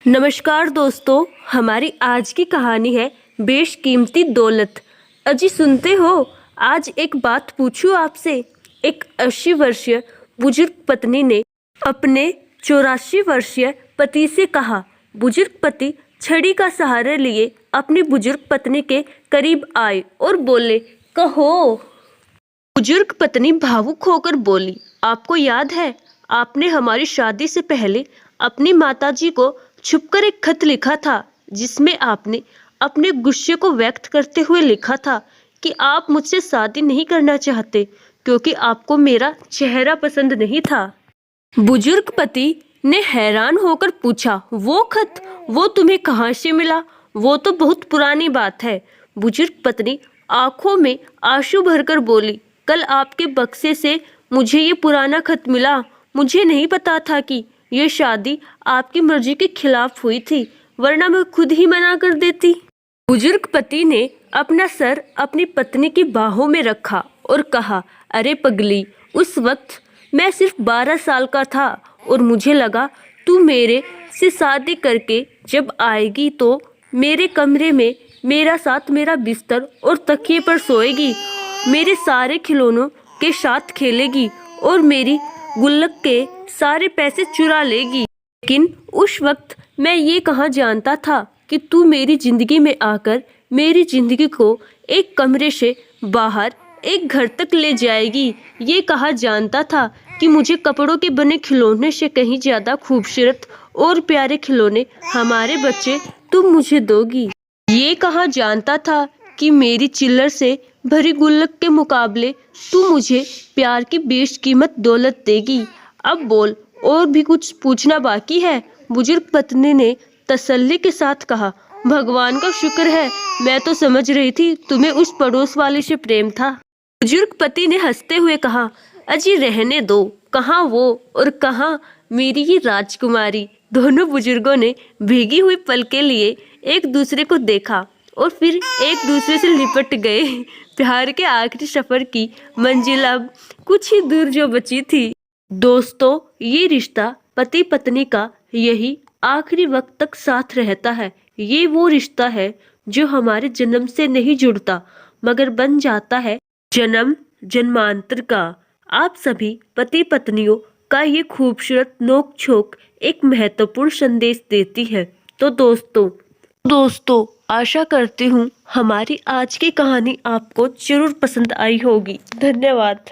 नमस्कार दोस्तों, हमारी आज की कहानी है बेशकीमती दौलत। अजी सुनते हो, आज एक बात पूछूं आपसे। एक 80 वर्षीय बुजुर्ग पत्नी ने अपने 84 वर्षीय पति से कहा। बुजुर्ग पति छड़ी का सहारा लिए अपनी बुजुर्ग पत्नी के करीब आए और बोले, कहो। बुजुर्ग पत्नी भावुक होकर बोली, आपको याद है, आपने हमारी शादी से पहले अपनी माताजी को छुपकर एक खत लिखा था, जिसमें आपने अपने गुस्से को व्यक्त करते हुए लिखा था कि आप मुझसे शादी नहीं करना चाहते क्योंकि आपको मेरा चेहरा पसंद नहीं था। बुजुर्ग पति ने हैरान होकर पूछा, वो खत, वो तुम्हें कहाँ से मिला? वो तो बहुत पुरानी बात है। बुजुर्ग पत्नी आंखों में आंसू भरकर बोली, कल आपके बक्से से मुझे ये पुराना खत मिला। मुझे नहीं पता था कि ये शादी आपकी मर्जी के खिलाफ हुई थी, वरना मैं खुद ही मना कर देती। बुजुर्ग पति ने अपना सर अपनी पत्नी की बाहों में रखा और कहा, अरे पगली, उस वक्त मैं सिर्फ 12 साल का था और मुझे लगा तू मेरे से शादी करके जब आएगी तो मेरे कमरे में मेरा साथ मेरा बिस्तर और तकिए पर सोएगी, मेरे सारे खिलौनों के साथ खेलेगी और मेरी गुल्लक के सारे पैसे चुरा लेगी। लेकिन उस वक्त मैं ये कहाँ जानता था कि तू मेरी जिंदगी में आकर मेरी जिंदगी को एक कमरे से बाहर एक घर तक ले जाएगी। ये कहाँ जानता था कि मुझे कपड़ों के बने खिलौने से कहीं ज्यादा खूबसूरत और प्यारे खिलौने हमारे बच्चे तुम मुझे दोगी। ये कहाँ जानता था कि मेरी चिल्लर से भरी गुल्लक के मुकाबले तू मुझे प्यार की बेशकीमत दौलत देगी। अब बोल, और भी कुछ पूछना बाकी है? बुजुर्ग पत्नी ने तसल्ली के साथ कहा, भगवान का शुक्र है, मैं तो समझ रही थी तुम्हें उस पड़ोस वाले से प्रेम था। बुजुर्ग पति ने हंसते हुए कहा, अजी रहने दो, कहाँ वो और कहाँ मेरी ये राजकुमारी। दोनों बुजुर्गों ने भीगी हुई पलकें लिए एक दूसरे को देखा और फिर एक दूसरे से लिपट गए। प्यार के आखिरी सफर की मंजिल अब कुछ ही दूर जो बची थी। दोस्तों, ये रिश्ता पति पत्नी का यही आखिरी वक्त तक साथ रहता है। ये वो रिश्ता है जो हमारे जन्म से नहीं जुड़ता मगर बन जाता है जन्म जन्मांतर का। आप सभी पति पत्नियों का ये खूबसूरत नोक झोंक एक महत्वपूर्ण संदेश देती है। तो दोस्तों आशा करती हूँ हमारी आज की कहानी आपको जरूर पसंद आई होगी। धन्यवाद।